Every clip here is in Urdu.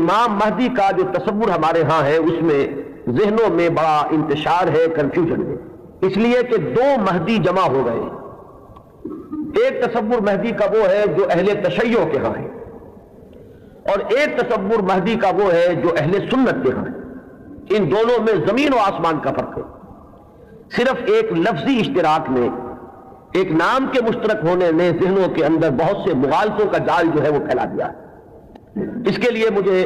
امام مہدی کا جو تصور ہمارے ہاں ہے اس میں ذہنوں میں بڑا انتشار ہے، کنفیوژن ہے، اس لیے کہ دو مہدی جمع ہو گئے۔ ایک تصور مہدی کا وہ ہے جو اہل تشیع کے ہاں ہے، اور ایک تصور مہدی کا وہ ہے جو اہل سنت کے ہاں ہے۔ ان دونوں میں زمین و آسمان کا فرق ہے۔ صرف ایک لفظی اشتراک نے، ایک نام کے مشترک ہونے نے ذہنوں کے اندر بہت سے مغالطوں کا جال جو ہے وہ پھیلا دیا ہے۔ اس کے لیے مجھے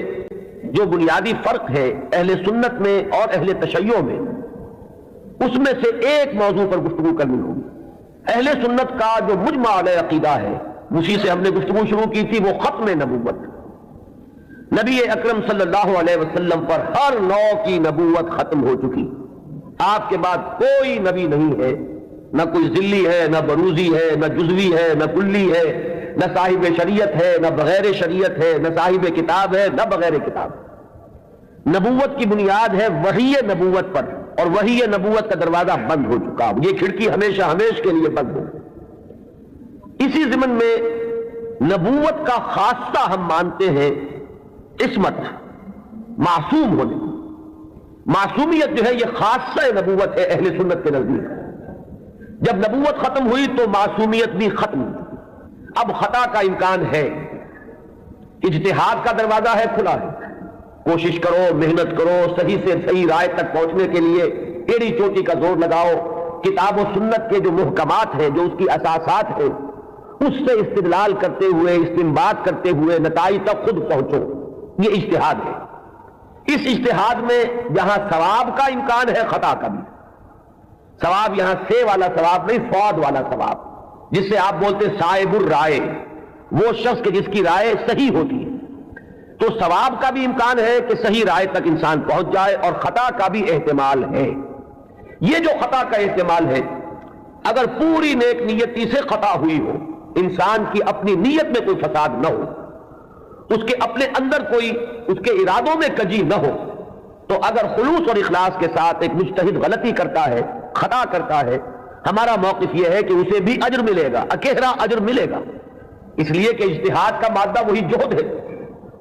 جو بنیادی فرق ہے اہل سنت میں اور اہل تشیع میں، اس میں سے ایک موضوع پر گفتگو کرنی ہوگی۔ اہل سنت کا جو مجمع علیہ عقیدہ ہے، اسی سے ہم نے گفتگو شروع کی تھی، وہ ختم نبوت۔ نبی اکرم صلی اللہ علیہ وسلم پر ہر نوع کی نبوت ختم ہو چکی۔ آپ کے بعد کوئی نبی نہیں ہے، نہ کوئی ذلی ہے، نہ بروزی ہے، نہ جزوی ہے، نہ کلی ہے، نہ صاحب شریعت ہے، نہ بغیر شریعت ہے، نہ صاحب کتاب ہے، نہ بغیر کتاب۔ نبوت کی بنیاد ہے وحی نبوت پر، اور وحی نبوت کا دروازہ بند ہو چکا، یہ کھڑکی ہمیشہ ہمیشہ کے لیے بند ہو۔ اسی ضمن میں نبوت کا خاصہ ہم مانتے ہیں عصمت، معصوم ہونے۔ معصومیت جو ہے یہ خاصہ نبوت ہے اہل سنت کے نزدیک۔ جب نبوت ختم ہوئی تو معصومیت بھی ختم ہوئی۔ اب خطا کا امکان ہے، اجتہاد کا دروازہ ہے کھلا ہے، کوشش کرو، محنت کرو، صحیح سے صحیح رائے تک پہنچنے کے لیے ایڑی چوٹی کا زور لگاؤ، کتاب و سنت کے جو محکمات ہیں، جو اس کی اساسات ہیں، اس سے استدلال کرتے ہوئے، استنباط کرتے ہوئے نتائج تک خود پہنچو، یہ اجتہاد ہے۔ اس اجتہاد میں جہاں ثواب کا امکان ہے، خطا کا بھی۔ ثواب یہاں سے والا ثواب نہیں، فواد والا ثواب، جس سے آپ بولتے صائب الرائے، وہ شخص کہ جس کی رائے صحیح ہوتی ہے۔ تو ثواب کا بھی امکان ہے کہ صحیح رائے تک انسان پہنچ جائے، اور خطا کا بھی احتمال ہے۔ یہ جو خطا کا احتمال ہے، اگر پوری نیک نیتی سے خطا ہوئی ہو، انسان کی اپنی نیت میں کوئی فساد نہ ہو، اس کے اپنے اندر کوئی اس کے ارادوں میں کجی نہ ہو، تو اگر خلوص اور اخلاص کے ساتھ ایک مجتہد غلطی کرتا ہے، خطا کرتا ہے، ہمارا موقف یہ ہے کہ اسے بھی اجر ملے گا، اکہرا اجر ملے گا، اس لیے کہ اجتہاد کا مادہ وہی جہد ہے۔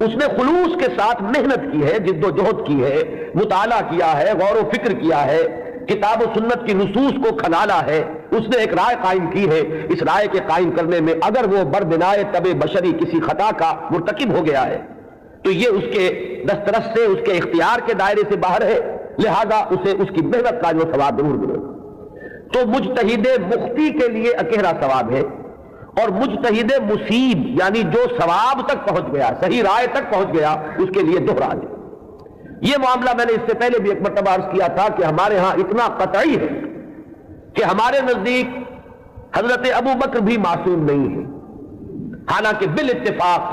اس نے خلوص کے ساتھ محنت کی ہے، جد و جہد کی ہے، مطالعہ کیا ہے، غور و فکر کیا ہے، کتاب و سنت کی نصوص کو کھنالا ہے، اس نے ایک رائے قائم کی ہے۔ اس رائے کے قائم کرنے میں اگر وہ بربنائے طب بشری کسی خطا کا مرتکب ہو گیا ہے تو یہ اس کے دسترس سے، اس کے اختیار کے دائرے سے باہر ہے، لہذا اسے اس کی محنت کا جو ثواب ضرور ملے گا۔ تو مجتہد مختی کے لیے اکہرا ثواب ہے، اور مجتہد مصیب یعنی جو ثواب تک پہنچ گیا، صحیح رائے تک پہنچ گیا، اس کے لیے دوہرا ہے۔ یہ معاملہ میں نے اس سے پہلے بھی ایک مرتبہ عرض کیا تھا کہ ہمارے ہاں اتنا قطعی ہے کہ ہمارے نزدیک حضرت ابو بکر بھی معصوم نہیں ہے، حالانکہ بالاتفاق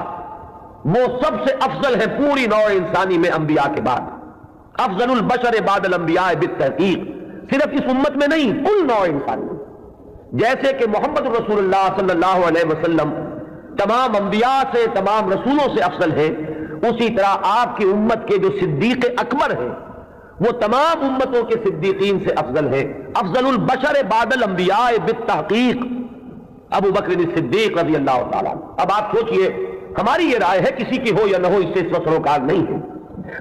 وہ سب سے افضل ہے پوری نوع انسانی میں انبیاء کے بعد، افضل البشر بعد الانبیاء بالتحقیق، صرف اس امت میں نہیں، کل نوع انسانی میں۔ جیسے کہ محمد رسول اللہ صلی اللہ علیہ وسلم تمام انبیاء سے، تمام رسولوں سے افضل ہے، اسی طرح آپ کی امت کے جو صدیق اکبر ہیں وہ تمام امتوں کے صدیقین سے افضل ہے، افضل البشر بعد الانبیاء بالتحقیق ابو بکر صدیق رضی اللہ تعالیٰ۔ اب آپ سوچئے، ہماری یہ رائے ہے، کسی کی ہو یا نہ ہو اس سے اس وقت سروکار نہیں ہے،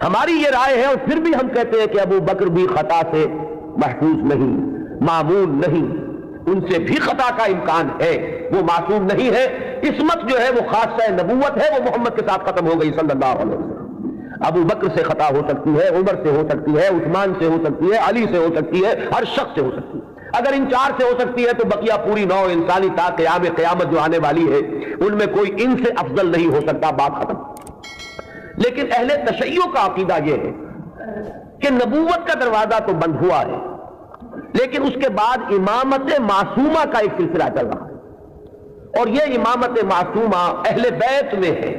ہماری یہ رائے ہے، اور پھر بھی ہم کہتے ہیں کہ ابو بکر بھی خطا سے محفوظ نہیں، معمول نہیں، ان سے بھی خطا کا امکان ہے، وہ معصوم نہیں ہے۔ عصمت جو ہے وہ خاصہ نبوت ہے، وہ محمد کے ساتھ ختم ہو گئی صلی اللہ علیہ وسلم۔ ابو بکر سے خطا ہو سکتی ہے، عمر سے ہو سکتی ہے، عثمان سے ہو سکتی ہے، علی سے ہو سکتی ہے، ہر شخص سے ہو سکتی ہے۔ اگر ان چار سے ہو سکتی ہے تو بقیہ پوری نوع انسانی تا قیام قیامت جو آنے والی ہے ان میں کوئی ان سے افضل نہیں ہو سکتا، بات ختم۔ لیکن اہل تشیع کا عقیدہ یہ ہے کہ نبوت کا دروازہ تو بند ہوا ہے، لیکن اس کے بعد امامت معصومہ کا ایک سلسلہ چل رہا ہے، اور یہ امامت معصومہ اہل بیت میں ہے۔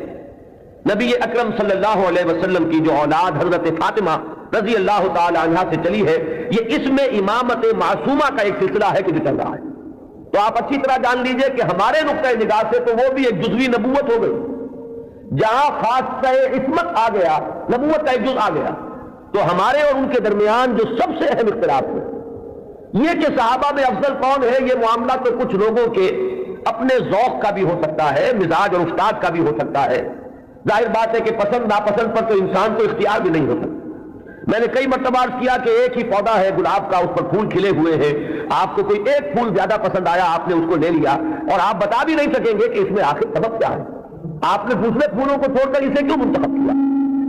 نبی اکرم صلی اللہ علیہ وسلم کی جو اولاد حضرت فاطمہ رضی اللہ تعالی عنہا سے چلی ہے، یہ اس میں امامت معصومہ کا ایک سلسلہ ہے کہ جو چل رہا ہے۔ تو آپ اچھی طرح جان لیجئے کہ ہمارے نقطۂ نگاہ سے تو وہ بھی ایک جزوی نبوت ہو گئی، جہاں خاصہ عصمت آ گیا، نبوت کا ایک جز آ گیا، تو ہمارے اور ان کے درمیان جو سب سے اہم اختلاف ہے یہ کہ صحابہ میں افضل کون ہے، یہ معاملہ تو کچھ لوگوں کے اپنے ذوق کا بھی ہو سکتا ہے، مزاج اور استاد کا بھی ہو سکتا ہے، ظاہر بات ہے کہ پسند ناپسند پر تو انسان کو اختیار بھی نہیں ہوتا. میں نے کئی مرتبہ عرض کیا کہ ایک ہی پودا ہے گلاب کا, اس پر پھول کھلے ہوئے ہیں, آپ کو کوئی ایک پھول زیادہ پسند آیا, آپ نے اس کو لے لیا اور آپ بتا بھی نہیں سکیں گے کہ اس میں آخر سبب کیا ہے, آپ نے دوسرے پھولوں کو چھوڑ کر اسے کیوں منتخب کیا.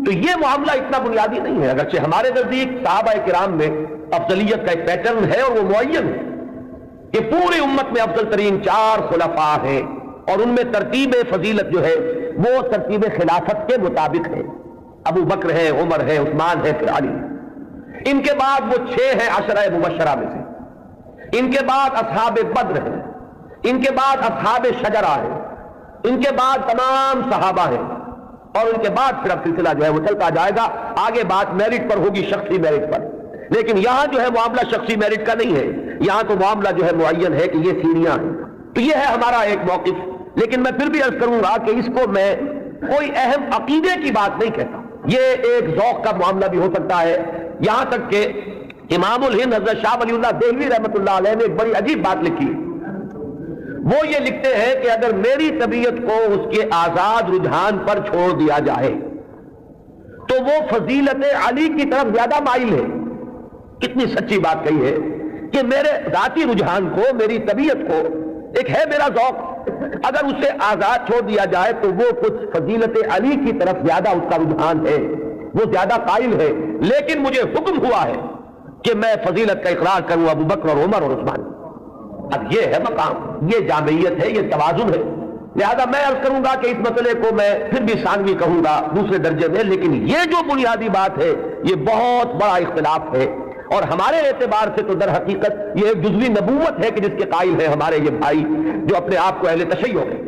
تو یہ معاملہ اتنا بنیادی نہیں ہے, اگرچہ ہمارے نزدیک صحابہ کرام میں افضلیت کا ایک پیٹرن ہے اور وہ معین ہے کہ پوری امت میں افضل ترین 4 خلفاء ہیں اور ان میں ترتیب فضیلت جو ہے وہ ترتیب خلافت کے مطابق ہے. ابو بکر ہے, عمر ہے, عثمان ہے, پھر علی. ان کے بعد وہ 6 ہیں عشرہ مبشرہ میں سے, ان کے بعد اصحاب بدر ہیں, ان کے بعد اصحاب شجرہ ہیں, ان کے بعد تمام صحابہ ہیں اور ان کے بعد پھر اب سلسلہ جو ہے وہ چلتا جائے گا. آگے بات میرٹ پر ہوگی, شخصی میرٹ پر, لیکن یہاں جو ہے معاملہ شخصی میرٹ کا نہیں ہے, یہاں تو معاملہ جو ہے معین ہے کہ یہ سیڑھیاں ہیں. تو یہ ہے ہمارا ایک موقف, لیکن میں پھر بھی عرض کروں گا کہ اس کو میں کوئی اہم عقیدے کی بات نہیں کہتا, یہ ایک ذوق کا معاملہ بھی ہو سکتا ہے. یہاں تک کہ امام الہند حضرت شاہ ولی اللہ دہلوی رحمۃ اللہ علیہ نے ایک بڑی عجیب بات لکھی. وہ یہ لکھتے ہیں کہ اگر میری طبیعت کو اس کے آزاد رجحان پر چھوڑ دیا جائے تو وہ فضیلت علی کی طرف زیادہ مائل ہے. کتنی سچی بات کہی ہے کہ میرے ذاتی رجحان کو, میری طبیعت کو, ایک ہے میرا ذوق, اگر اسے آزاد چھوڑ دیا جائے تو وہ کچھ فضیلت علی کی طرف زیادہ اس کا رجحان ہے, وہ زیادہ قائل ہے. لیکن مجھے حکم ہوا ہے کہ میں فضیلت کا اقرار کروں ابو بکر اور عمر اور عثمان. اب یہ ہے مقام, یہ جامعیت ہے, یہ توازن ہے. لہذا میں عرض کروں گا کہ اس مسئلے کو میں پھر بھی ثانوی کہوں گا, دوسرے درجے میں, لیکن یہ جو بنیادی بات ہے یہ بہت بڑا اختلاف ہے اور ہمارے اعتبار سے تو در حقیقت یہ ایک جزوی نبوت ہے کہ جس کے قائل ہیں ہمارے یہ بھائی جو اپنے آپ کو اہل تشیع ہیں.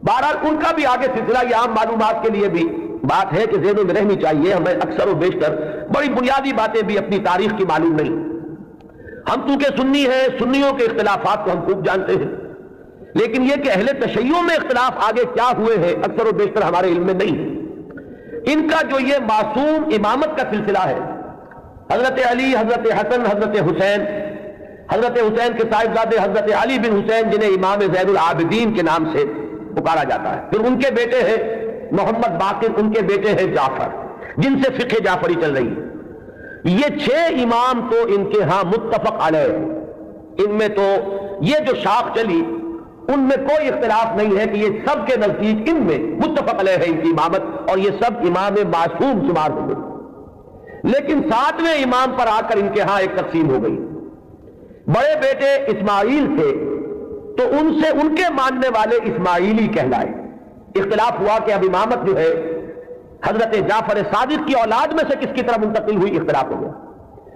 بہرحال ان کا بھی آگے سلسلہ, یہ عام معلومات کے لیے بھی بات ہے کہ ذہنوں میں رہنی چاہیے. ہمیں اکثر و بیشتر بڑی بنیادی باتیں بھی اپنی تاریخ کی معلوم نہیں. ہم چونکہ سنی ہیں, سنیوں کے اختلافات کو ہم خوب جانتے ہیں, لیکن یہ کہ اہل تشیع میں اختلاف آگے کیا ہوئے ہیں اکثر و بیشتر ہمارے علم میں نہیں. ان کا جو یہ معصوم امامت کا سلسلہ ہے, حضرت علی, حضرت حسن, حضرت حسین, حضرت حسین کے صاحبزادے حضرت علی بن حسین جنہیں امام زین العابدین کے نام سے پکارا جاتا ہے, پھر ان کے بیٹے ہیں محمد باقر, ان کے بیٹے ہیں جعفر جن سے فقہ جعفری چل رہی ہے. یہ 6 امام تو ان کے ہاں متفق علیہ, ان میں تو یہ جو شاخ چلی ان میں کوئی اختلاف نہیں ہے کہ یہ سب کے نزدیک ان میں متفق علیہ ہے ان کی امامت, اور یہ سب امام معصوم شمار ہو گئے. لیکن 7ویں امام پر آ کر ان کے ہاں ایک تقسیم ہو گئی. بڑے بیٹے اسماعیل تھے تو ان سے ان کے ماننے والے اسماعیلی کہلائے. اختلاف ہوا کہ اب امامت جو ہے حضرت جعفر صادق کی اولاد میں سے کس کی طرف منتقل ہوئی, اختلاف ہو گیا.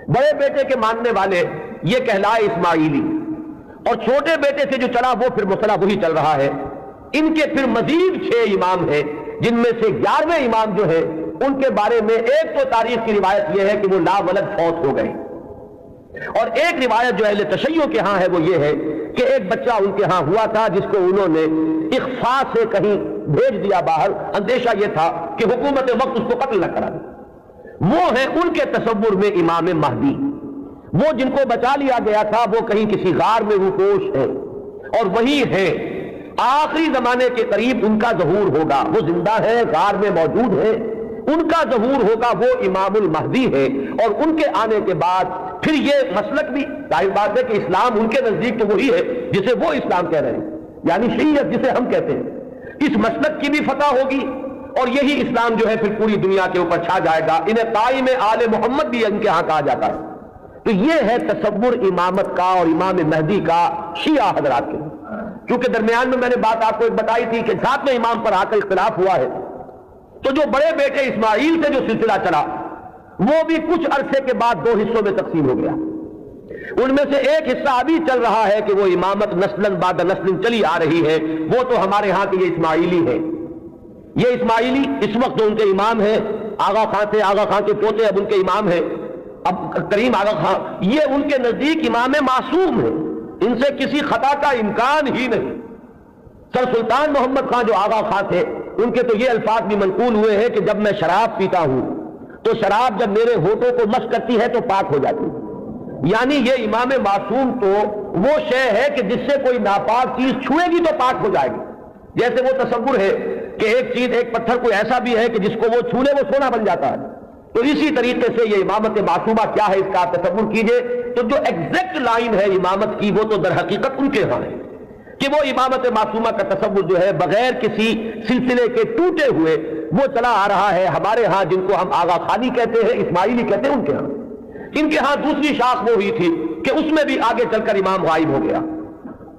بڑے بیٹے کے ماننے والے یہ کہلائے اسماعیلی, اور چھوٹے بیٹے سے جو چلا وہ پھر مسئلہ وہی چل رہا ہے. ان کے پھر مزید 6 امام ہیں جن میں سے 11ویں امام جو ہے ان کے بارے میں ایک تو تاریخ کی روایت یہ ہے کہ وہ لا ولد فوت ہو گئے, اور ایک روایت جو اہل تشیع کے ہاں ہے وہ یہ ہے کہ ایک بچہ ان کے ہاں ہوا تھا جس کو انہوں نے اخفاء سے کہیں بھیج دیا باہر, اندیشہ یہ تھا کہ حکومت وقت اس کو قتل نہ کرا دے. وہ ہیں ان کے تصور میں امام مہدی, وہ جن کو بچا لیا گیا تھا وہ کہیں کسی غار میں روپوش ہے اور وہی ہے. آخری زمانے کے قریب ان کا ظہور ہوگا, وہ زندہ ہے, غار میں موجود ہے, ان کا ظہور ہوگا, وہ امام المہدی ہے. اور ان کے آنے کے بعد پھر یہ مسلک بھی ظاہر بات ہے کہ اسلام ان کے نزدیک تو وہی ہے جسے وہ اسلام کہہ رہے ہیں, یعنی شیعت جسے ہم کہتے ہیں. اس مسلک کی بھی فتح ہوگی اور یہی اسلام جو ہے پھر پوری دنیا کے اوپر چھا جائے گا. انہیں قائم آل محمد بھی ان کے ہاں کہا جاتا ہے. تو یہ ہے تصور امامت کا اور امام مہدی کا شیعہ حضرات کے. کیونکہ درمیان میں نے بات آپ کو ایک بتائی تھی کہ 7ویں امام پر آ کر اختلاف ہوا ہے, تو جو بڑے بیٹے اسماعیل سے جو سلسلہ چلا وہ بھی کچھ عرصے کے بعد 2 حصوں میں تقسیم ہو گیا. ان میں سے ایک حصہ ابھی چل رہا ہے کہ وہ امامت نسلاً بعد نسل چلی آ رہی ہے, وہ تو ہمارے ہاں کے یہ اسماعیلی ہے. یہ اسماعیلی اس وقت جو ان کے امام ہیں آغا خان تھے, آغا خان کے پوتے اب ان کے امام ہیں, اب کریم آغا خان, یہ ان کے نزدیک امام معصوم ہے, ان سے کسی خطا کا امکان ہی نہیں. سر سلطان محمد خان جو آغا خان تھے ان کے تو یہ الفاظ بھی منقول ہوئے ہیں کہ جب میں شراب پیتا ہوں تو شراب جب میرے ہونٹوں کو مس کرتی ہے تو پاک ہو جاتی ہے. یعنی یہ امام معصوم تو وہ شے ہے کہ جس سے کوئی ناپاک چیز چھوئے گی تو پاک ہو جائے گی. جیسے وہ تصور ہے کہ ایک چیز ایک پتھر کوئی ایسا بھی ہے کہ جس کو وہ چھو لے وہ سونا بن جاتا ہے، تو اسی طریقے سے یہ امامت معصومہ کیا ہے اس کا آپ تصور کیجئے. تو جو ایگزیکٹ لائن ہے امامت کی وہ تو در حقیقت ان کے ہاں ہے کہ وہ امامت معصومہ کا تصور جو ہے بغیر کسی سلسلے کے ٹوٹے ہوئے وہ چلا آ رہا ہے. ہمارے ہاں جن کو ہم آغا خانی کہتے ہیں، اسماعیلی کہتے ہیں، ان کے ہاں ان کے ہاں دوسری شاخ وہ ہوئی تھی کہ اس میں بھی آگے چل کر امام غائب ہو گیا،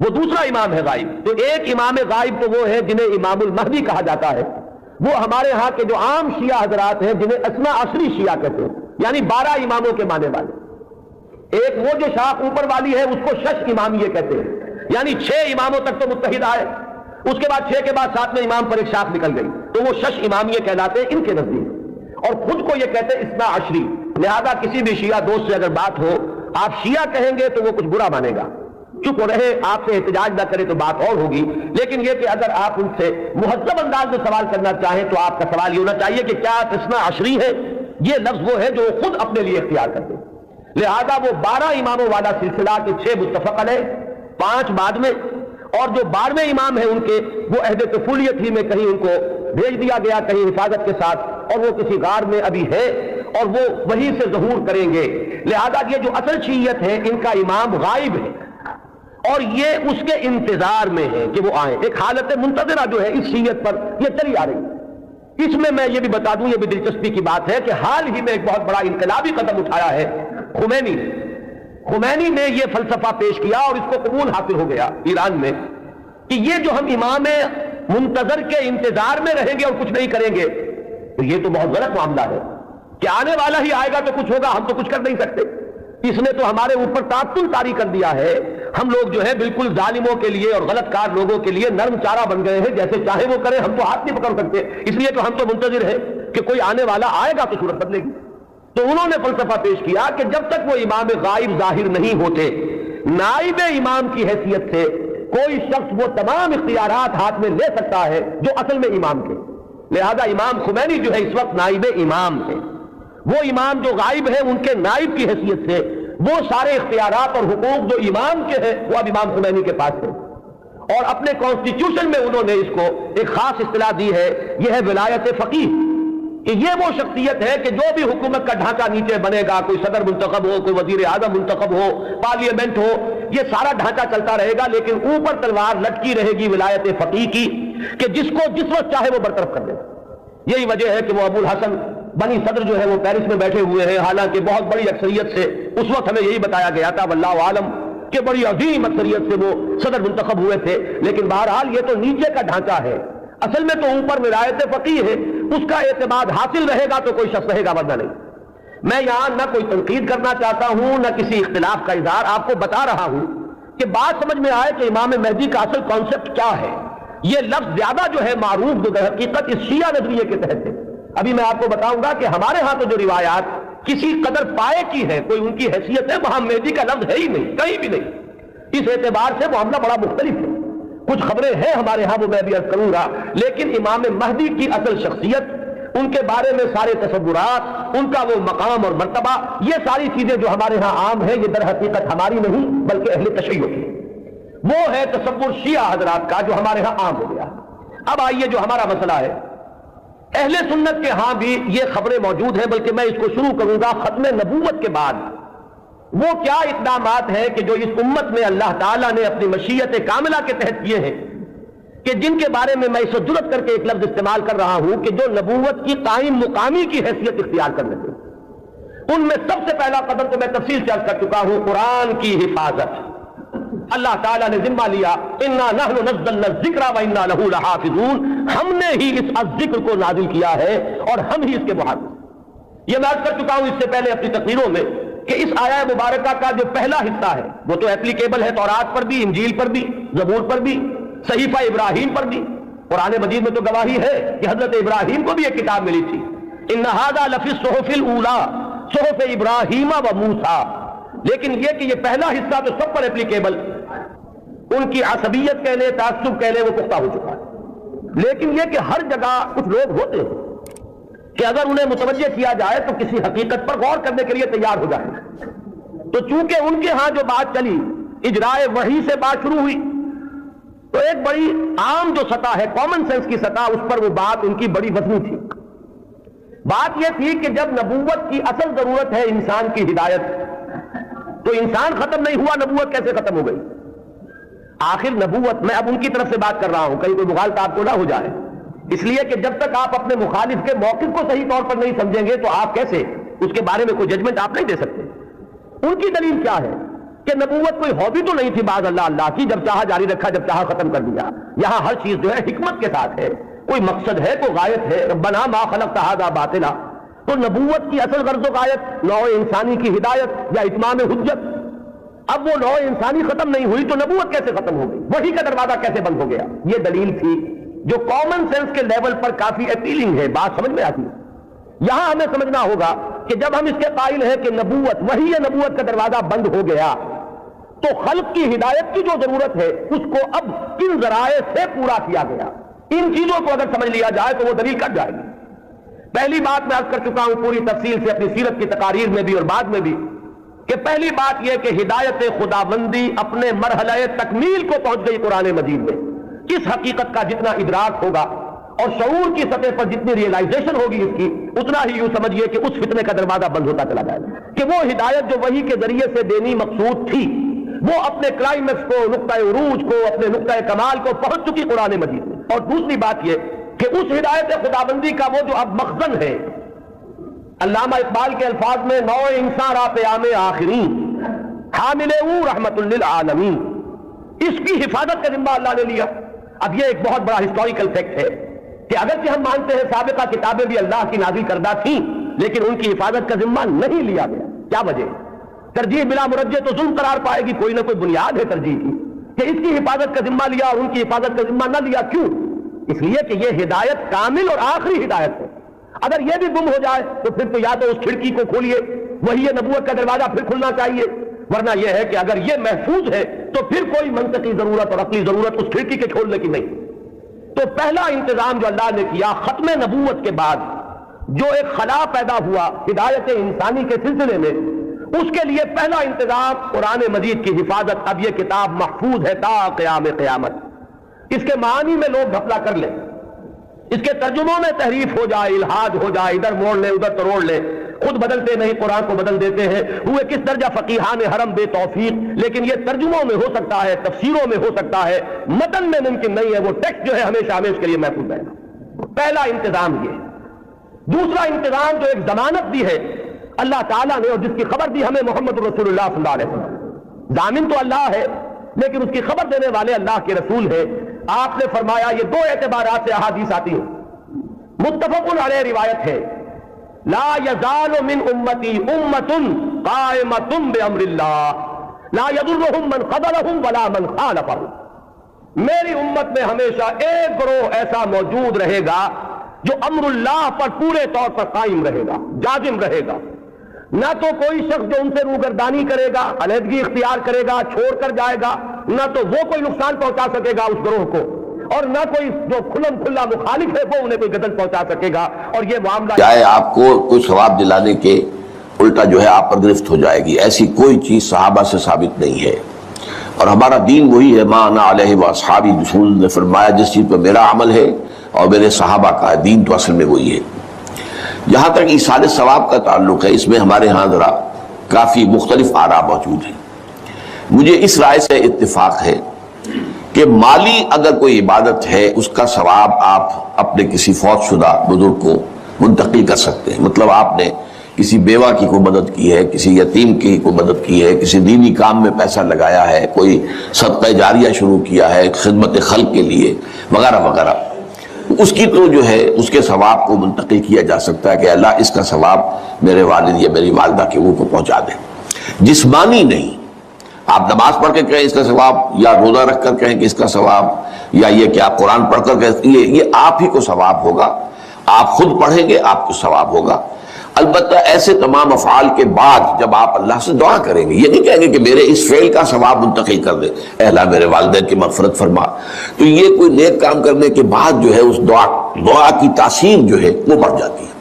وہ دوسرا امام ہے غائب. تو ایک امام غائب تو وہ ہے جنہیں امام المہدی کہا جاتا ہے، وہ ہمارے ہاں کے جو عام شیعہ حضرات ہیں جنہیں اثنا عشری شیعہ کہتے ہیں، یعنی 12 اماموں کے ماننے والے. ایک وہ جو شاخ اوپر والی ہے اس کو شش امامیہ کہتے ہیں، یعنی 6 اماموں تک تو متحد آئے، اس کے بعد 6 کے بعد 7ویں امام پر ایک شاخ نکل گئی، تو وہ شش امامیہ کہلاتے ہیں ان کے نزدیک. اور خود کو یہ کہتے ہیں اثنا عشری. لہذا کسی بھی شیعہ دوست سے اگر بات ہو آپ شیعہ کہیں گے تو وہ کچھ برا مانے گا، چپ رہے، آپ سے احتجاج نہ کرے تو بات اور ہوگی. لیکن یہ کہ اگر آپ ان سے مہذب انداز میں سوال کرنا چاہیں تو آپ کا سوال یہ ہونا چاہیے کہ کیا اثنا عشری ہے؟ یہ لفظ وہ ہے جو خود اپنے لیے اختیار کرتے. لہذا وہ 12 اماموں والا سلسلہ کے 6 متفق علیہ، 5 بعد میں، اور جو 12ویں امام ہیں ان کے وہ عہد طفولیت ہی میں کہیں ان کو بھیج دیا گیا کہیں حفاظت کے ساتھ، اور وہ کسی غار میں ابھی ہے اور وہ وہیں سے ظہور کریں گے. لہذا یہ جو اصل شیعت ہے ان کا امام غائب ہے اور یہ اس کے انتظار میں ہے کہ وہ آئیں. ایک حالت منتظرہ جو ہے اس شیعت پر یہ چلی آ رہی ہے. اس میں میں یہ بھی بتا دوں، یہ بھی دلچسپی کی بات ہے کہ حال ہی میں ایک بہت بڑا انقلابی قدم اٹھایا ہے خمینی نے یہ فلسفہ پیش کیا اور اس کو قبول حاصل ہو گیا ایران میں کہ یہ جو ہم امام منتظر کے انتظار میں رہیں گے اور کچھ نہیں کریں گے تو یہ تو بہت غلط معاملہ ہے کہ آنے والا ہی آئے گا تو کچھ ہوگا، ہم تو کچھ کر نہیں سکتے. اس نے تو ہمارے اوپر تعطل طاری کر دیا ہے. ہم لوگ جو ہے بالکل ظالموں کے لیے اور غلط کار لوگوں کے لیے نرم چارہ بن گئے ہیں، جیسے چاہے وہ کریں، ہم تو ہاتھ نہیں پکڑ سکتے. اس لیے تو ہم تو منتظر ہیں کہ کوئی آنے والا آئے گا تو صورت بدلے گی. تو انہوں نے فلسفہ پیش کیا کہ جب تک وہ امام غائب ظاہر نہیں ہوتے، نائب امام کی حیثیت سے کوئی شخص وہ تمام اختیارات ہاتھ میں لے سکتا ہے جو اصل میں امام کے. لہذا امام خمینی جو ہے اس وقت نائب امام ہے. وہ امام جو غائب ہے ان کے نائب کی حیثیت سے وہ سارے اختیارات اور حقوق جو امام کے ہیں وہ اب امام خمینی کے پاس ہے. اور اپنے کانسٹیٹیوشن میں انہوں نے اس کو ایک خاص اصطلاح دی ہے، یہ ہے ولایت فقیہ، کہ یہ وہ شخصیت ہے کہ جو بھی حکومت کا ڈھانچہ نیچے بنے گا، کوئی صدر منتخب ہو، کوئی وزیر اعظم منتخب ہو، پارلیمنٹ ہو، یہ سارا ڈھانچہ چلتا رہے گا، لیکن اوپر تلوار لٹکی رہے گی ولایت فقیہ کی کہ جس کو جس وقت چاہے وہ برطرف کر دے. یہی وجہ ہے کہ وہ ابو الحسن بنی صدر جو ہے وہ پیرس میں بیٹھے ہوئے ہیں، حالانکہ بہت بڑی اکثریت سے اس وقت ہمیں یہی بتایا گیا تھا واللہ عالم کہ بڑی عظیم اکثریت سے وہ صدر منتخب ہوئے تھے. لیکن بہرحال یہ تو نیچے کا ڈھانچہ ہے، اصل میں تو اوپر ولایت فقیہ ہے، اس کا اعتماد حاصل رہے گا تو کوئی شخص رہے گا، ورنہ نہیں. میں یہاں نہ کوئی تنقید کرنا چاہتا ہوں نہ کسی اختلاف کا اظہار، آپ کو بتا رہا ہوں کہ بات سمجھ میں آئے کہ امام مہدی کا اصل کانسیپٹ کیا ہے. یہ لفظ زیادہ جو ہے معروف جو در حقیقت اس شیعہ نظریے کے تحت ہے. ابھی میں آپ کو بتاؤں گا کہ ہمارے ہاں تو جو روایات کسی قدر پائے کی ہے، کوئی ان کی حیثیت ہے، وہاں مہدی کا لفظ ہے ہی نہیں، کہیں بھی نہیں. اس اعتبار سے معاملہ بڑا مختلف ہے. کچھ خبریں ہیں ہمارے ہاں وہ میں بھی عرض کروں گا، لیکن امام مہدی کی اصل شخصیت، ان کے بارے میں سارے تصورات، ان کا وہ مقام اور مرتبہ، یہ ساری چیزیں جو ہمارے ہاں عام ہیں، یہ در حقیقت ہماری نہیں بلکہ اہل تشیع کی. وہ ہے تصور شیعہ حضرات کا جو ہمارے ہاں عام ہو گیا. اب آئیے جو ہمارا مسئلہ ہے، اہل سنت کے ہاں بھی یہ خبریں موجود ہیں، بلکہ میں اس کو شروع کروں گا ختم نبوت کے بعد. وہ کیا اقدامات ہیں کہ جو اس امت میں اللہ تعالیٰ نے اپنی مشیت کاملہ کے تحت کیے ہیں، کہ جن کے بارے میں اس وقت جرأت کر کے ایک لفظ استعمال کر رہا ہوں کہ جو نبوت کی قائم مقامی کی حیثیت اختیار کرنے تھے. ان میں سب سے پہلا قدم تو میں تفصیل سے عرض کر چکا ہوں، قرآن کی حفاظت. اللہ تعالیٰ نے ذمہ لیا، انا نحن نزلنا الذکر وانا لہ لحافظون، ہم نے ہی اس ذکر کو نازل کیا ہے اور ہم ہی اس کے محافظ. یہ میں عرض کر چکا ہوں اس سے پہلے اپنی تقریروں میں کہ اس آیہ مبارکہ کا جو پہلا حصہ ہے وہ تو اپلیکیبل ہے تورات پر بھی، انجیل پر بھی، زبور پر بھی، صحیفہ ابراہیم پر بھی. قرآن مجید میں تو گواہی ہے کہ حضرت ابراہیم کو بھی ایک کتاب ملی تھی، ان ھذا لفی الصحف الاولی صحف ابراہیم و موسیٰ. لیکن یہ کہ یہ پہلا حصہ تو سب پر اپلیکیبل، ان کی عصبیت کہہ لیں، تعصب کہہ لیں، وہ پختہ ہو چکا ہے. لیکن یہ کہ ہر جگہ کچھ لوگ ہوتے ہیں کہ اگر انہیں متوجہ کیا جائے تو کسی حقیقت پر غور کرنے کے لیے تیار ہو جائے. تو چونکہ ان کے ہاں جو بات چلی، اجرائے وحی سے بات شروع ہوئی، تو ایک بڑی عام جو سطح ہے، کامن سینس کی سطح، اس پر وہ بات ان کی بڑی وزنی تھی۔ بات یہ تھی کہ جب نبوت کی اصل ضرورت ہے انسان کی ہدایت، تو انسان ختم نہیں ہوا، نبوت کیسے ختم ہو گئی؟ آخر نبوت، میں اب ان کی طرف سے بات کر رہا ہوں، کہیں کوئی مغالطہ آپ کو نہ ہو جائے، اس لیے کہ جب تک آپ اپنے مخالف کے موقف کو صحیح طور پر نہیں سمجھیں گے تو آپ کیسے اس کے بارے میں کوئی ججمنٹ آپ نہیں دے سکتے۔ ان کی دلیل کیا ہے کہ نبوت کوئی ہابی تو نہیں تھی بعض اللہ کی، جب چاہا جاری رکھا، جب چاہا ختم کر دیا۔ یہاں ہر چیز جو ہے حکمت کے ساتھ ہے، کوئی مقصد ہے، کوئی غایت ہے، ربنا ما خلقت ھذا باطلا۔ تو نبوت کی اصل غرض و غایت نوع انسانی کی ہدایت یا اتمام حجت، اب وہ نوع انسانی ختم نہیں ہوئی تو نبوت کیسے ختم ہو گئی؟ وحی کا دروازہ کیسے بند ہو گیا؟ یہ دلیل تھی جو کامن سینس کے لیول پر کافی اپیلنگ ہے، بات سمجھ میں آتی ہے۔ یہاں ہمیں سمجھنا ہوگا کہ جب ہم اس کے قائل ہیں کہ نبوت، وحی نبوت کا دروازہ بند ہو گیا، تو خلق کی ہدایت کی جو ضرورت ہے اس کو اب کن ذرائع سے پورا کیا گیا؟ ان چیزوں کو اگر سمجھ لیا جائے تو وہ دلیل کٹ جائے گی۔ پہلی بات میں عرض کر چکا ہوں پوری تفصیل سے اپنی سیرت کی تقاریر میں بھی اور بعد میں بھی، کہ پہلی بات یہ کہ ہدایت خداوندی اپنے مرحلہ تکمیل کو پہنچ گئی قرآن مجید میں۔ اس حقیقت کا جتنا ادراک ہوگا اور شعور کی سطح پر جتنی ریئلائزیشن ہوگی اس کی، اتنا ہی یوں سمجھیے کہ اس فتنے کا دروازہ بند ہوتا چلا جائے گا، کہ وہ ہدایت جو وحی کے ذریعے سے دینی مقصود تھی وہ اپنے کلائمیکس کو، نقطہ عروج کو، اپنے نقطہ کمال کو پہنچ چکی قرآن مجید میں۔ اور دوسری بات یہ کہ اس ہدایت خداوندی کا وہ جو اب مخزن ہے، علامہ اقبال کے الفاظ میں نوع انسان را پیام آخرین حامل او رحمت للعالمین، اس کی حفاظت کا ذمہ اللہ نے لیا۔ اب یہ ایک بہت بڑا ہسٹوریکل فیکٹ ہے کہ اگرچہ ہم مانتے ہیں سابقہ کتابیں بھی اللہ کی نازل کردہ تھیں، لیکن ان کی حفاظت کا ذمہ نہیں لیا گیا۔ کیا وجہ؟ ترجیح بلا مرجع تو ظلم قرار پائے گی، کوئی نہ کوئی بنیاد ہے ترجیح کی، کہ اس کی حفاظت کا ذمہ لیا اور ان کی حفاظت کا ذمہ نہ لیا۔ کیوں؟ اس لیے کہ یہ ہدایت کامل اور آخری ہدایت ہے۔ اگر یہ بھی گم ہو جائے تو پھر تو یا تو اس کھڑکی کو کھولیے، وہی نبوت کا دروازہ پھر کھلنا چاہیے، ورنہ یہ ہے کہ اگر یہ محفوظ ہے تو پھر کوئی منطقی ضرورت اور عقلی ضرورت اس کھڑکی کے کھولنے کی نہیں۔ تو پہلا انتظام جو اللہ نے کیا ختم نبوت کے بعد، جو ایک خلا پیدا ہوا ہدایت انسانی کے سلسلے میں، اس کے لیے پہلا انتظام قرآن مجید کی حفاظت۔ اب یہ کتاب محفوظ ہے تا قیام قیامت۔ اس کے معنی میں لوگ گھپلا کر لیں، اس کے ترجموں میں تحریف ہو جائے، الحاد ہو جائے، ادھر موڑ لے ادھر تروڑ لے، خود بدلتے نہیں قرآن کو بدل دیتے ہیں، ہوئے کس درجہ فقیہان حرم بے توفیق۔ لیکن یہ ترجموں میں ہو سکتا ہے، تفسیروں میں ہو سکتا ہے، متن میں ممکن نہیں ہے۔ وہ ٹیکسٹ جو ہے ہمیشہ ہمیں اس کے لیے محفوظ رہے گا۔ پہلا انتظام یہ۔ دوسرا انتظام جو ایک ضمانت دی ہے اللہ تعالیٰ نے اور جس کی خبر دی ہمیں محمد رسول اللہ صلی اللہ علیہ وسلم، ضامن تو اللہ ہے لیکن اس کی خبر دینے والے اللہ کے رسول ہیں۔ آپ نے فرمایا، یہ دو اعتبارات سے احادیث آتی ہیں، متفق علیہ روایت ہے، لا یزال من امتی امت قائمۃ بامر اللہ لا یضرهم من خذلهم ولا من خالفهم۔ میری امت میں ہمیشہ ایک گروہ ایسا موجود رہے گا جو امر اللہ پر پورے طور پر قائم رہے گا، جازم رہے گا۔ نہ تو کوئی شخص جو ان سے روگردانی کرے گا، علیحدگی اختیار کرے گا، چھوڑ کر جائے گا، نہ تو وہ کوئی نقصان پہنچا سکے گا اس گروہ کو، اور نہ کوئی جو کھلم کھلا مخالف ہے وہ انہیں کوئی غدر پہنچا سکے گا۔ اور یہ معاملہ چاہے آپ کو کوئی ثواب دلانے کے الٹا جو ہے آپ پر گرفت ہو جائے گی، ایسی کوئی چیز صحابہ سے ثابت نہیں ہے۔ اور ہمارا دین وہی ہے، ما انا علیہ واصحابی، رسول نے فرمایا جس چیز پر میرا عمل ہے اور میرے صحابہ کا ہے، دین تو اصل میں وہی ہے۔ جہاں تک ایصال ثواب کا تعلق ہے، اس میں ہمارے ہاں ذرا کافی مختلف آراء موجود ہیں۔ مجھے اس رائے سے اتفاق ہے کہ مالی اگر کوئی عبادت ہے اس کا ثواب آپ اپنے کسی فوت شدہ بزرگ کو منتقل کر سکتے ہیں۔ مطلب آپ نے کسی بیوہ کی کوئی مدد کی ہے، کسی یتیم کی کوئی مدد کی ہے، کسی دینی کام میں پیسہ لگایا ہے، کوئی صدقہ جاریہ شروع کیا ہے خدمت خلق کے لیے وغیرہ وغیرہ، اس کی تو جو ہے اس کے ثواب کو منتقل کیا جا سکتا ہے کہ اللہ اس کا ثواب میرے والد یا میری والدہ کے وہ کو پہنچا دے۔ جسمانی نہیں، آپ نماز پڑھ کے کہیں اس کا ثواب، یا روزہ رکھ کر کہیں کہ اس کا ثواب، یا یہ کہ آپ قرآن پڑھ کر کہیں یہ آپ ہی کو ثواب ہوگا، آپ خود پڑھیں گے آپ کو ثواب ہوگا۔ البتہ ایسے تمام افعال کے بعد جب آپ اللہ سے دعا کریں گے، یہ نہیں کہیں گے کہ میرے اس فعل کا ثواب منتقل کر دے، اے اللہ میرے والدین کی مغفرت فرما، تو یہ کوئی نیک کام کرنے کے بعد جو ہے اس دعا کی تاثیر جو ہے وہ بڑھ جاتی ہے۔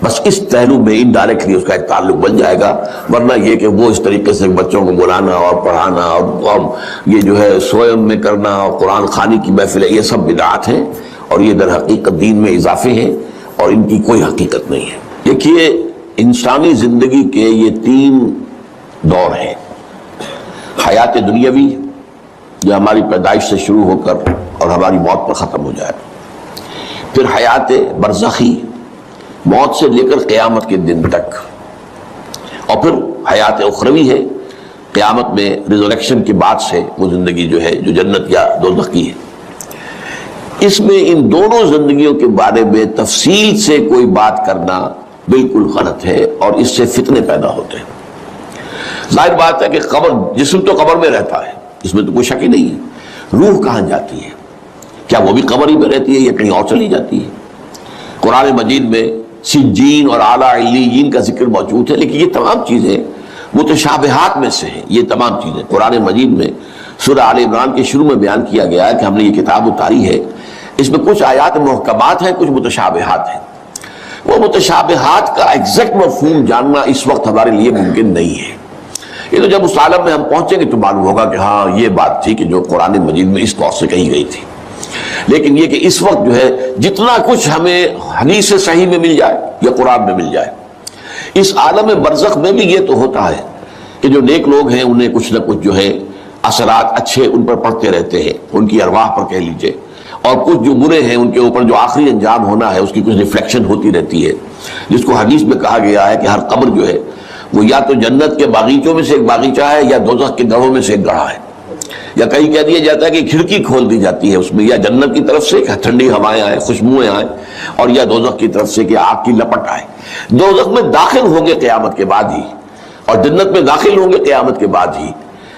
بس اس پہلو میں انڈائریکٹلی اس کا ایک تعلق بن جائے گا، ورنہ یہ کہ وہ اس طریقے سے بچوں کو بلانا اور پڑھانا اور یہ جو ہے سوئم میں کرنا اور قرآن خوانی کی محفلیں، یہ سب بدعات ہیں اور یہ در حقیقت دین میں اضافے ہیں اور ان کی کوئی حقیقت نہیں ہے۔ دیکھیے انسانی زندگی کے یہ 3 دور ہیں، حیات دنیاوی جو ہماری پیدائش سے شروع ہو کر اور ہماری موت پر ختم ہو جائے، پھر حیات برزخی موت سے لے کر قیامت کے دن تک، اور پھر حیات اخروی ہے قیامت میں ریزریکشن کے بعد سے وہ زندگی جو ہے جو جنت یا دوزخ کی ہے۔ اس میں ان دونوں زندگیوں کے بارے میں تفصیل سے کوئی بات کرنا بالکل غلط ہے اور اس سے فتنے پیدا ہوتے ہیں۔ ظاہر بات ہے کہ قبر، جسم تو قبر میں رہتا ہے، اس میں تو کوئی شک ہی نہیں ہے، روح کہاں جاتی ہے؟ کیا وہ بھی قبر ہی میں رہتی ہے یا کہیں اور چلی جاتی ہے؟ قرآن مجید میں سجین اور اعلیٰ علیین کا ذکر موجود ہے، لیکن یہ تمام چیزیں متشابہات میں سے ہیں۔ یہ تمام چیزیں قرآن مجید میں سورہ آل عمران کے شروع میں بیان کیا گیا ہے کہ ہم نے یہ کتاب اتاری ہے، اس میں کچھ آیات محکمات ہیں، کچھ متشابہات ہیں۔ وہ متشابہات کا ایگزیکٹ مفہوم جاننا اس وقت ہمارے لیے ممکن نہیں ہے، یہ تو جب اس عالم میں ہم پہنچیں گے تو معلوم ہوگا کہ ہاں یہ بات تھی کہ جو قرآن مجید میں اس طور سے کہی گئی تھی۔ لیکن یہ کہ اس وقت جو ہے جتنا کچھ ہمیں حدیث صحیح میں مل جائے یا قرآن میں مل جائے، اس عالم برزخ میں بھی یہ تو ہوتا ہے کہ جو نیک لوگ ہیں انہیں کچھ نہ کچھ جو ہے اثرات اچھے ان پر پڑتے رہتے ہیں، ان کی ارواح پر کہہ لیجئے، اور کچھ جو برے ہیں ان کے اوپر جو آخری انجام ہونا ہے اس کی کچھ ریفلیکشن ہوتی رہتی ہے، جس کو حدیث میں کہا گیا ہے کہ ہر قبر جو ہے وہ یا تو جنت کے باغیچوں میں سے ایک باغیچہ ہے یا دوزخ کے گڑھوں میں سے ایک گڑھا ہے، یا کہیں کہہ دیا جاتا ہے کہ کھڑکی کھول دی جاتی ہے اس میں، یا جنت کی طرف سے کہ ٹھنڈی ہوائیں آئیں، خوشبوئیں آئیں، اور یا دوزخ کی طرف سے کہ آگ کی لپٹ آئے۔ دوزخ میں داخل ہوں گے قیامت کے بعد ہی اور جنت میں داخل ہوں گے قیامت کے بعد ہی،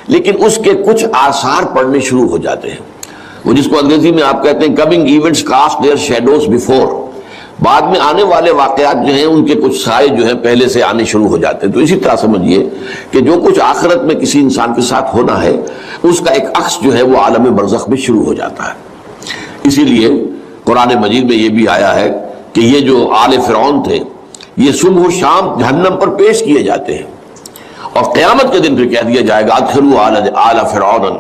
لیکن اس کے کچھ آثار پڑنے شروع ہو جاتے ہیں، وہ جس کو انگریزی میں آپ کہتے ہیں coming events cast their shadows before, بعد میں آنے والے واقعات جو ہیں ان کے کچھ سائے جو ہیں پہلے سے آنے شروع ہو جاتے ہیں۔ تو اسی طرح سمجھیے کہ جو کچھ آخرت میں کسی انسان کے ساتھ ہونا ہے اس کا ایک عکس جو ہے وہ عالم برزخ میں شروع ہو جاتا ہے۔ اسی لیے قرآن مجید میں یہ بھی آیا ہے کہ یہ جو آل فرعون تھے یہ صبح و شام جہنم پر پیش کیے جاتے ہیں، اور قیامت کے دن پھر کہہ دیا جائے گا ادخلوا آل فرعون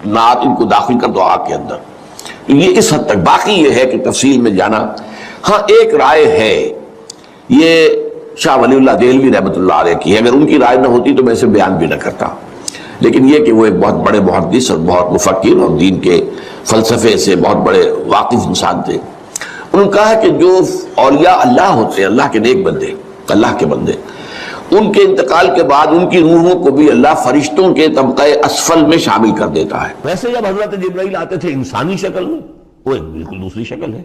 نار، ان کو داخل کر دو آگ کے اندر۔ یہ اس حد تک، باقی یہ ہے کہ تفصیل میں جانا، ہاں ایک رائے ہے یہ شاہ ولی اللہ دہلوی رحمۃ اللہ علیہ کی ہے، اگر ان کی رائے نہ ہوتی تو میں اسے بیان بھی نہ کرتا، لیکن یہ کہ وہ ایک بہت بڑے محدث اور بہت مفکر اور دین کے فلسفے سے بہت بڑے واقف انسان تھے۔ انہوں نے کہا ہے کہ جو اولیاء اللہ ہوتے ہیں، اللہ کے نیک بندے، اللہ کے بندے، ان کے انتقال کے بعد ان کی روحوں کو بھی اللہ فرشتوں کے طبقہ اسفل میں شامل کر دیتا ہے۔ ویسے جب حضرت جبرائیل آتے تھے انسانی شکل میں، وہ ایک بالکل دوسری شکل ہے،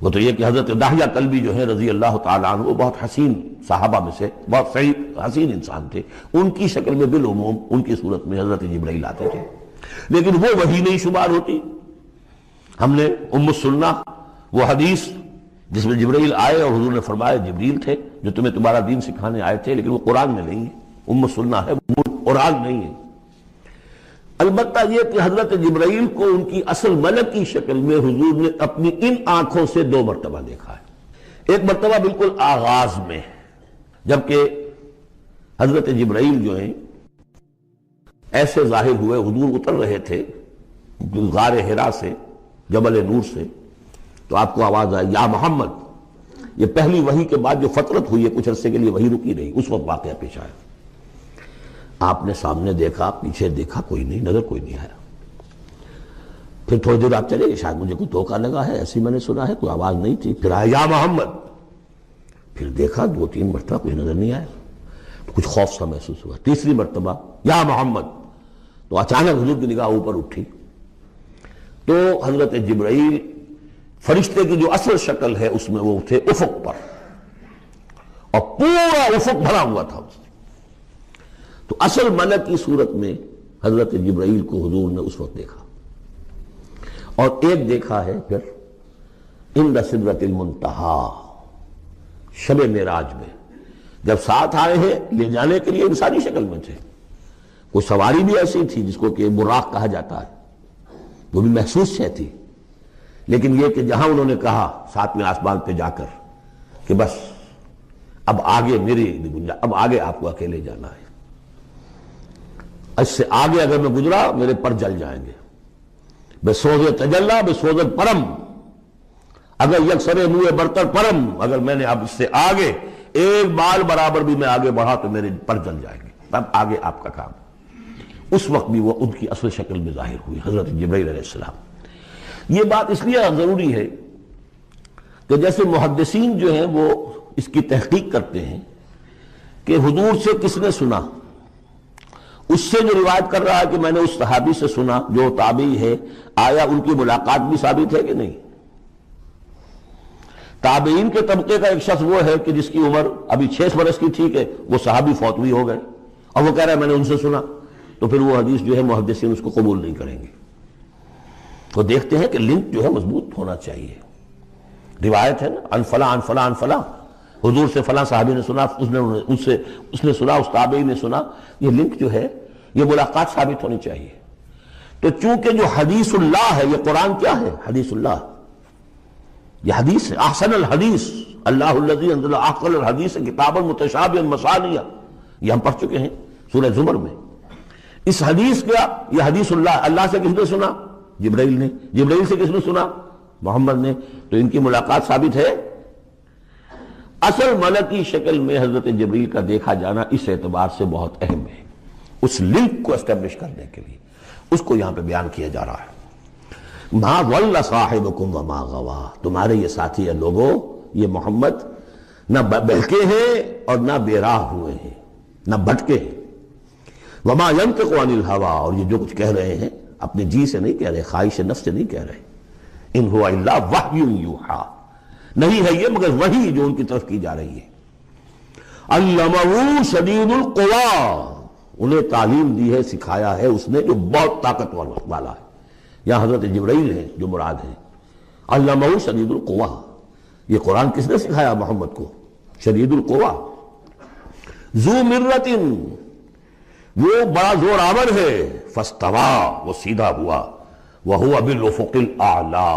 وہ تو یہ کہ حضرت دحیہ کلبی جو ہے رضی اللہ تعالیٰ عنہ، وہ بہت حسین صحابہ میں سے بہت صحیح حسین انسان تھے، ان کی شکل میں بالعموم ان کی صورت میں حضرت جبرائیل آتے تھے، لیکن وہ وحی نہیں شمار ہوتی۔ ہم نے ام السنہ وہ حدیث جس میں جبرائیل آئے اور حضور نے فرمایا جبریل تھے جو تمہیں تمہارا دین سکھانے آئے تھے، لیکن وہ قرآن میں نہیں ہے، ام السنہ ہے، قرآن نہیں ہے۔ البتہ یہ کہ حضرت جبرائیل کو ان کی اصل ملک کی شکل میں حضور نے اپنی ان آنکھوں سے 2 مرتبہ دیکھا ہے۔ ایک مرتبہ بالکل آغاز میں، جبکہ حضرت جبرائیل جو ہیں ایسے ظاہر ہوئے، حضور اتر رہے تھے غار حرا سے، جبل نور سے، تو آپ کو آواز آئی یا محمد۔ یہ پہلی وحی کے بعد جو فترت ہوئی ہے، کچھ عرصے کے لیے وحی رکی رہی، اس وقت واقعہ پیش آیا۔ آپ نے سامنے دیکھا، پیچھے دیکھا، کوئی نہیں، نظر کوئی نہیں آیا۔ پھر تھوڑی دیر آپ چلے گئے، شاید مجھے کوئی دھوکہ لگا ہے، ایسی میں نے سنا ہے، کوئی آواز نہیں تھی۔ پھر آیا یا محمد، پھر دیکھا 2-3 مرتبہ کوئی نظر نہیں آیا، تو کچھ خوف سا محسوس ہوا۔ تیسری مرتبہ یا محمد، تو اچانک حضور کی نگاہ اوپر اٹھی، تو حضرت جبرائیل فرشتے کی جو اصل شکل ہے اس میں وہ تھے افق پر، اور پورا افق بھرا ہوا تھا اس سے۔ تو اصل ملک کی صورت میں حضرت جبرائیل کو حضور نے اس وقت دیکھا، اور ایک دیکھا ہے پھر عند سدرۃ المنتہا، شب معراج میں، جب ساتھ آئے ہیں لے جانے کے لیے انسانی شکل میں تھے۔ کوئی سواری بھی ایسی تھی جس کو کہ براق کہا جاتا ہے، وہ بھی محسوس شے تھی، لیکن یہ کہ جہاں انہوں نے کہا 7ویں آسمان پہ جا کر کہ بس اب آگے میری گنجائش، اب آگے آپ کو اکیلے جانا ہے، اس سے آگے اگر میں گزرا میرے پر جل جائیں گے، بے سوز تجلا بے سوز پرم، اگر یکسر منہ برتر پرم، اگر میں نے اب اس سے آگے ایک بال برابر بھی میں آگے بڑھا تو میرے پر جل جائیں گے، تب آگے آپ کا کام۔ اس وقت بھی وہ ان کی اصل شکل میں ظاہر ہوئی، حضرت جبرائیل علیہ السلام۔ یہ بات اس لیے ضروری ہے کہ جیسے محدثین جو ہیں وہ اس کی تحقیق کرتے ہیں کہ حضور سے کس نے سنا، اس سے جو روایت کر رہا ہے کہ میں نے اس صحابی سے سنا جو تابعی ہے، آیا ان کی ملاقات بھی ثابت ہے کہ نہیں؟ تابعین کے طبقے کا ایک شخص وہ ہے کہ جس کی عمر ابھی 6 برس کی ٹھیک ہے، وہ صحابی فوت بھی ہو گئے اور وہ کہہ رہا ہے میں نے ان سے سنا، تو پھر وہ حدیث جو ہے محدثین اس کو قبول نہیں کریں گے۔ تو دیکھتے ہیں کہ لنک جو ہے مضبوط ہونا چاہیے، روایت ہے نا، ان فلاں ان فلاں ان فلاں، حضور سے فلاں صحابی نے سنا، اس نے سنا، اس تابعی نے سنا، یہ لنک جو ہے یہ ملاقات ثابت ہونی چاہیے۔ تو چونکہ جو حدیث اللہ ہے، یہ قرآن کیا ہے؟ حدیث اللہ، یہ حدیث ہے، احسن الحدیث اللہ الذی انزل احسن الحدیث کتابا متشابہا مثانیہ، یہ ہم پڑھ چکے ہیں سورہ زمر میں۔ اس حدیث کا یہ حدیث اللہ سے کس نے سنا؟ جبرائیل نے۔ جبرائیل سے کس نے سنا؟ محمد نے۔ تو ان کی ملاقات ثابت ہے۔ اصل ملکی شکل میں حضرت جبرائیل کا دیکھا جانا اس اعتبار سے بہت اہم ہے، اس لنک کو اسٹیبلش کرنے کے لیے اس کو یہاں پہ بیان کیا جا رہا ہے۔ ما ضل صاحبکم وما غوا، تمہارے یہ ساتھی ہے لوگوں، یہ محمد نہ بہکے ہیں اور نہ بے راہ ہوئے ہیں، نہ بھٹکے ہیں۔ وما ينطق عن الهوى، اور یہ جو کچھ کہہ رہے ہیں اپنے جی سے نہیں کہہ رہے، خواہش نفس سے نہیں کہہ رہے۔ ان هو الا وحی یوحی، نہیں ہے یہ مگر وحی جو ان کی طرف کی جا رہی ہے۔ علمہ شدید القوی، انہیں تعلیم دی ہے، سکھایا ہے اس نے جو بہت طاقتور والا ہے۔ یہاں حضرت جبرائیل ہیں جو مراد ہیں۔ علمہ شدید القوی، یہ قرآن کس نے سکھایا محمد کو؟ شدید القوی، ذو مرۃ، وہ بڑا زور آور ہے، فاستویٰ، وہ سیدھا ہوا، وہو بالافق الاعلی،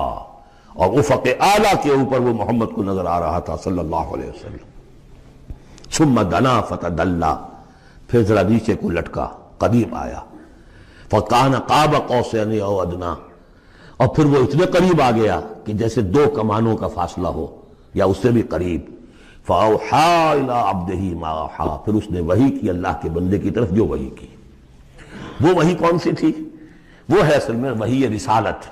اور افق اعلیٰ کے اوپر وہ محمد کو نظر آ رہا تھا صلی اللہ علیہ وسلم۔ ثم دنا فتدلی، پھر ذرا نیچے کو لٹکا، قریب آیا، فکان قاب قوسین او ادنیٰ، اور پھر وہ اتنے قریب آ گیا کہ جیسے 2 کمانوں کا فاصلہ ہو یا اس سے بھی قریب۔ فَأَوْحَىٰ إِلَىٰ عَبْدِهِ مَا أَوْحَىٰ، پھر اس نے وحی کی اللہ کے بندے کی طرف جو وحی کی۔ وہ وحی کون سی تھی؟ وہ ہے اصل میں وحی رسالت۔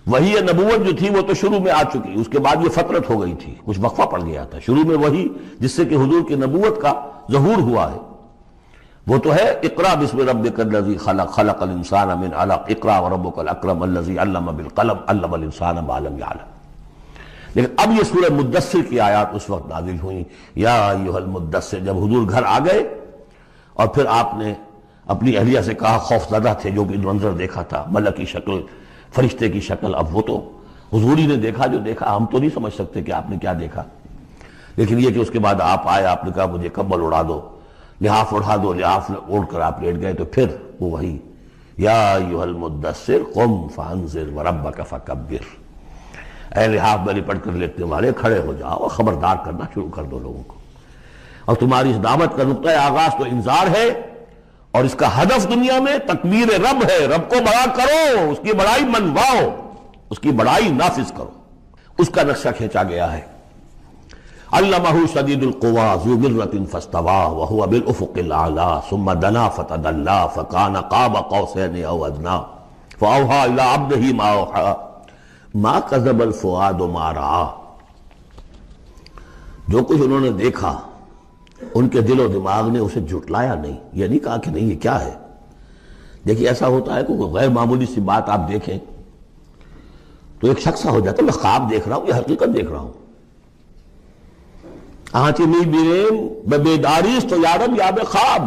وحی نبوت جو تھی وہ تو شروع میں آ چکی، اس کے بعد یہ فترت ہو گئی تھی، کچھ وقفہ پڑ گیا تھا۔ شروع میں وحی جس سے کہ حضور کی نبوت کا ظہور ہوا ہے وہ تو ہے اقرا بسم ربک الذی خلق، خلق الانسان من علق، اقرا وربک الاکرم الذی علم بالقلم، علم الانسان ما لم یعلم۔ لیکن اب یہ سورہ مدثر کی آیات اس وقت نازل ہوئیں، یا ایھا المدثر، جب حضور گھر آ گئے اور پھر آپ نے اپنی اہلیہ سے کہا، خوف زدہ تھے جو بھی منظر دیکھا تھا، ملکی شکل، فرشتے کی شکل، اب وہ تو حضور ہی نے دیکھا جو دیکھا، ہم تو نہیں سمجھ سکتے کہ آپ نے کیا دیکھا، لیکن یہ کہ اس کے بعد آپ آئے، آپ نے کہا مجھے کمبل اڑا دو، لحاف اڑا دو، لحاف اوڑھ کر آپ لیٹ گئے، تو پھر وہ وہی یا ایھا المدثر قم فانذر وربک فکبر، اے لحاف میں لپٹ کر لیٹنے والے کھڑے ہو جاؤ اور خبردار کرنا شروع کر دو لوگوں کو۔ اور تمہاری اس دعوت کا نقطۂ آغاز تو انذار ہے، اور اس کا ہدف دنیا میں تکبیر رب ہے، رب کو بڑا کرو، اس کی بڑائی منواؤ، اس کی بڑائی نافذ کرو، اس کا نقشہ کھینچا گیا ہے۔ علمہ شدید القوی ذو مرۃ فاستویٰ وہو بالافق الاعلی ثم دنا فتدلی فکان قاب قوسین او ادنیٰ فاوحیٰ الی عبدہ ما اوحیٰ ما کذب الفؤاد ما رأیٰ، جو کچھ انہوں نے دیکھا ان کے دل و دماغ نے اسے جھٹلایا نہیں، یہ نہیں کہا کہ نہیں یہ کیا ہے۔ دیکھیے ایسا ہوتا ہے کہ کوئی غیر معمولی سی بات آپ دیکھیں تو ایک شخص ہو جاتا ہے میں خواب دیکھ رہا ہوں، یہ حقیقت دیکھ رہا ہوں۔ آنچی می بیریم میں بیداریس تو یارم یا بے خواب،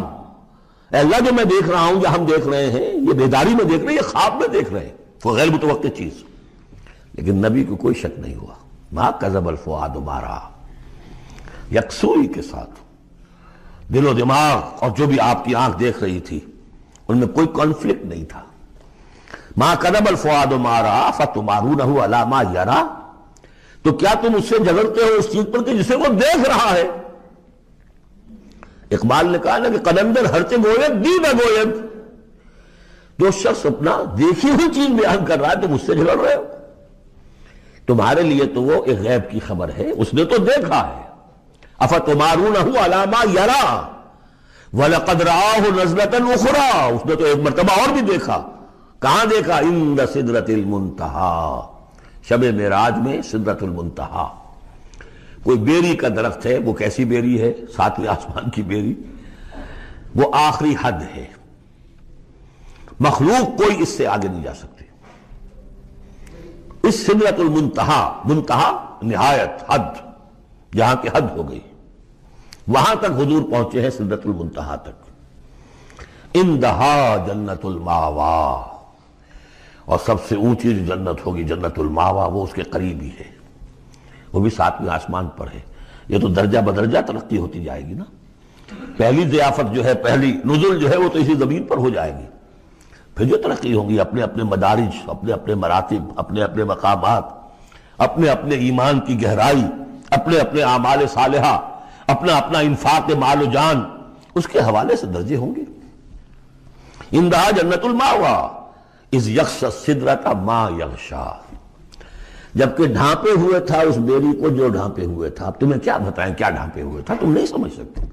اے اللہ جو میں دیکھ رہا ہوں یا ہم دیکھ رہے ہیں یہ بیداری میں دیکھ رہے ہیں، یہ خواب میں دیکھ رہے ہیں، وہ غیر متوقع چیز۔ لیکن نبی کو کوئی شک نہیں ہوا، ما کذب الفؤاد ما رأیٰ، یکسوئی کے ساتھ دل و دماغ اور جو بھی آپ کی آنکھ دیکھ رہی تھی ان میں کوئی کانفلکٹ نہیں تھا۔ ما کذب الفؤاد ما رأیٰ فتمارونہ علی ما یریٰ، تو کیا تم اس سے جھگڑتے ہو اس چیز پر کہ جسے وہ دیکھ رہا ہے؟ اقبال نے کہا نا کہ قلندر ہرچے گوید دی نہ گوید. جو شخص اپنا دیکھی ہوئی چیز بیان کر رہا ہے تم اس سے جھگڑ رہے ہو. تمہارے لیے تو وہ ایک غیب کی خبر ہے، اس نے تو دیکھا ہے. افتمارونہ علی ما یری وَلَقَدْ رَآهُ نَزْلَةً أُخْرَىٰ، اس نے تو ایک مرتبہ اور بھی دیکھا. کہاں دیکھا؟ عند سدرۃ المنتہا، شب معراج میں سدرۃ المنتہا. کوئی بیری کا درخت ہے، وہ کیسی بیری ہے؟ ساتویں آسمان کی بیری. وہ آخری حد ہے، مخلوق کوئی اس سے آگے نہیں جا سکتی. اس سدرۃ المنتہا، منتہا نہایت، حد، جہاں کی حد ہو گئی، وہاں تک حضور پہنچے ہیں، سدرۃ المنتہا تک. اندہا جنت الماوا، اور سب سے اونچی جو جنت ہوگی جنت الماوا، وہ اس کے قریب ہی ہے، وہ بھی ساتویں آسمان پر ہے. یہ تو درجہ بدرجہ ترقی ہوتی جائے گی نا. پہلی ضیافت جو ہے، پہلی نزل جو ہے، وہ تو اسی زمین پر ہو جائے گی. پھر جو ترقی ہوگی، اپنے اپنے مدارج، اپنے اپنے مراتب، اپنے اپنے مقامات، اپنے اپنے ایمان کی گہرائی، اپنے اپنے اعمال صالحہ، اپنا اپنا انفاق مال و جان، اس کے حوالے سے درجے ہوں گے. اندہا جنت الماوا اذ یغشی السدرۃ ما یغشی، جبکہ ڈھانپے ہوئے تھا اس بیری کو جو ڈھانپے ہوئے تھا. اب تمہیں کیا بتائیں کیا ڈھانپے ہوئے تھا، تم نہیں سمجھ سکتے.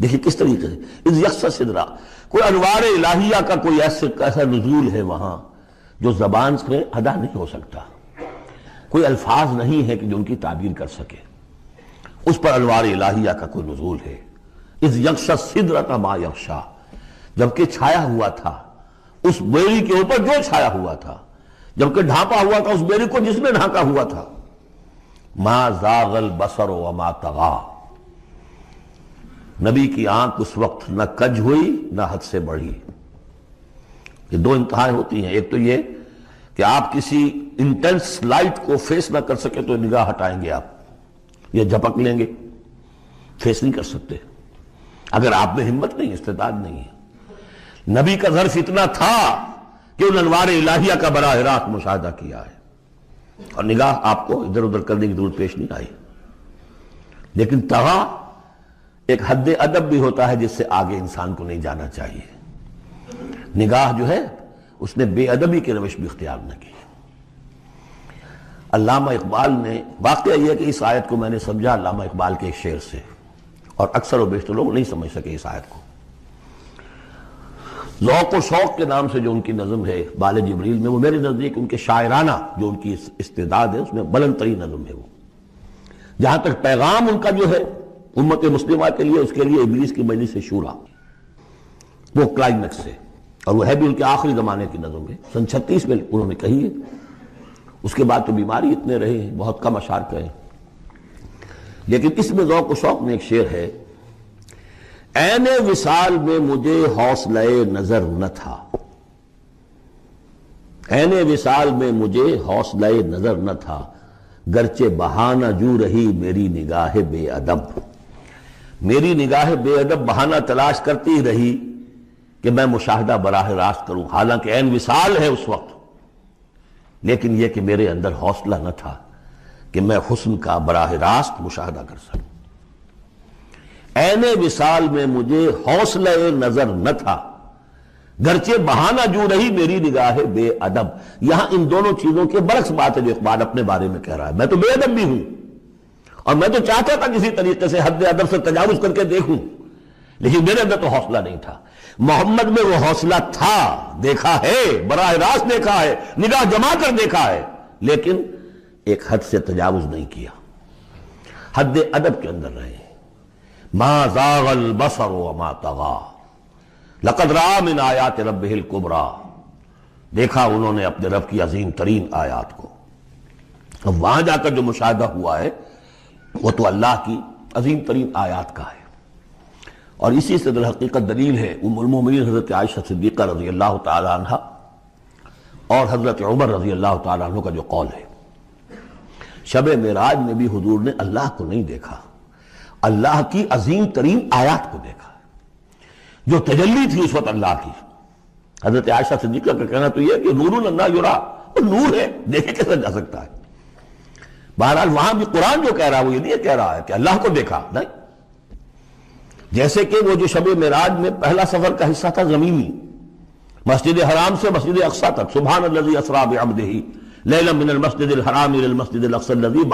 دیکھیں کس طریقے سے اذ یغشی السدرہ، کوئی انوار الہیہ کا کوئی ایسا نزول ہے وہاں جو زبان سے ادا نہیں ہو سکتا. کوئی الفاظ نہیں ہے کہ جو ان کی تعبیر کر سکے. اس پر انوار الہیہ کا کوئی نزول ہے. اذ یغشی السدرۃ ما یغشی، جبکہ چھایا ہوا تھا اس بیری کے اوپر جو چھایا ہوا تھا، جبکہ ڈھانپا ہوا تھا اس بیری کو جس نے ڈھانکا ہوا تھا. ما زاغ البصر وما طغی، نبی کی آنکھ اس وقت نہ کج ہوئی نہ حد سے بڑھی. یہ دو انتہائیں ہوتی ہیں. ایک تو یہ کہ آپ کسی انٹینس لائٹ کو فیس نہ کر سکے تو نگاہ ہٹائیں گے، آپ یہ جھپک لیں گے، فیس نہیں کر سکتے اگر آپ میں ہمت نہیں، استعداد نہیں ہے. نبی کا ظرف اتنا تھا کہ ان انوار الہیہ کا براہ راست مشاہدہ کیا ہے، اور نگاہ آپ کو ادھر ادھر کرنے کی ضرورت پیش نہیں آئی. لیکن طغا ایک حد ادب بھی ہوتا ہے جس سے آگے انسان کو نہیں جانا چاہیے. نگاہ جو ہے اس نے بے ادبی کی روش بھی اختیار نہ کی. علامہ اقبال نے، واقعہ یہ ہے کہ اس آیت کو میں نے سمجھا علامہ اقبال کے ایک شعر سے، اور اکثر و بیشتر لوگ نہیں سمجھ سکے اس آیت کو. ذوق و شوق کے نام سے جو ان کی نظم ہے بال جبریل میں، وہ میرے نزدیک ان کے شاعرانہ جو ان کی استعداد ہے اس میں بلند ترین نظم ہے. وہ جہاں تک پیغام ان کا جو ہے امت مسلمہ کے لیے، اس کے لیے ابلیس کی مجلس شورا، وہ کلائمیکس ہے، اور وہ ہے بھی ان کے آخری زمانے کی نظم ہے. سن 36 میں انہوں نے کہی ہے. اس کے بعد تو بیماری اتنے رہے ہیں، بہت کم اشعار کہے. لیکن اس میں ذوق و شوق میں ایک شعر ہے: عین وصال میں مجھے حوصلہ نظر نہ تھا، عین وصال میں مجھے حوصلہ نظر نہ تھا، گرچہ بہانہ جو رہی میری نگاہ بے ادب. میری نگاہ بے ادب بہانہ تلاش کرتی رہی کہ میں مشاہدہ براہ راست کروں، حالانکہ عین وصال ہے اس وقت، لیکن یہ کہ میرے اندر حوصلہ نہ تھا کہ میں حسن کا براہ راست مشاہدہ کر سکوں. عین وصال میں مجھے حوصلہ نظر نہ تھا، گرچہ بہانہ جو رہی میری نگاہ بے ادب. یہاں ان دونوں چیزوں کے برعکس بات ہے جو اقبال اپنے بارے میں کہہ رہا ہے. میں تو بے ادب بھی ہوں، اور میں تو چاہتا تھا کسی طریقے سے حد ادب سے تجاوز کر کے دیکھوں، لیکن میرے اندر تو حوصلہ نہیں تھا. محمد میں وہ حوصلہ تھا، دیکھا ہے، براہ راست دیکھا ہے، نگاہ جما کر دیکھا ہے، لیکن ایک حد سے تجاوز نہیں کیا، حد ادب کے اندر رہے. ما زاغ البصر وما طغى لقد رأى من آیات ربہ الکبریٰ، دیکھا انہوں نے اپنے رب کی عظیم ترین آیات کو. اب وہاں جا کر جو مشاہدہ ہوا ہے وہ تو اللہ کی عظیم ترین آیات کا ہے. اور اسی سے در حقیقت دلیل ہے ام المومنین حضرت عائشہ صدیقہ رضی اللہ تعالی عنہ اور حضرت عمر رضی اللہ تعالی عنہ کا جو قول ہے. شب معراج میں بھی حضور نے اللہ کو نہیں دیکھا، اللہ کی عظیم ترین آیات کو دیکھا جو تجلی تھی اس وقت اللہ کی. حضرت عائشہ صدیقہ کا کہنا تو یہ ہے کہ نور لا یرا، وہ نور ہے، دیکھے کیسے جا سکتا ہے. بہرحال وہاں بھی قرآن جو کہہ رہا ہے وہ یہ نہیں کہہ رہا ہے کہ اللہ کو دیکھا، نہیں، جیسے کہ وہ جو شب معراج میں پہلا سفر کا حصہ تھا زمینی، مسجد حرام سے مسجد اقصی تک، سبحان الذی اسری بعبدہ لیلا من المسجد الحرام الی المسجد الاقصی الذی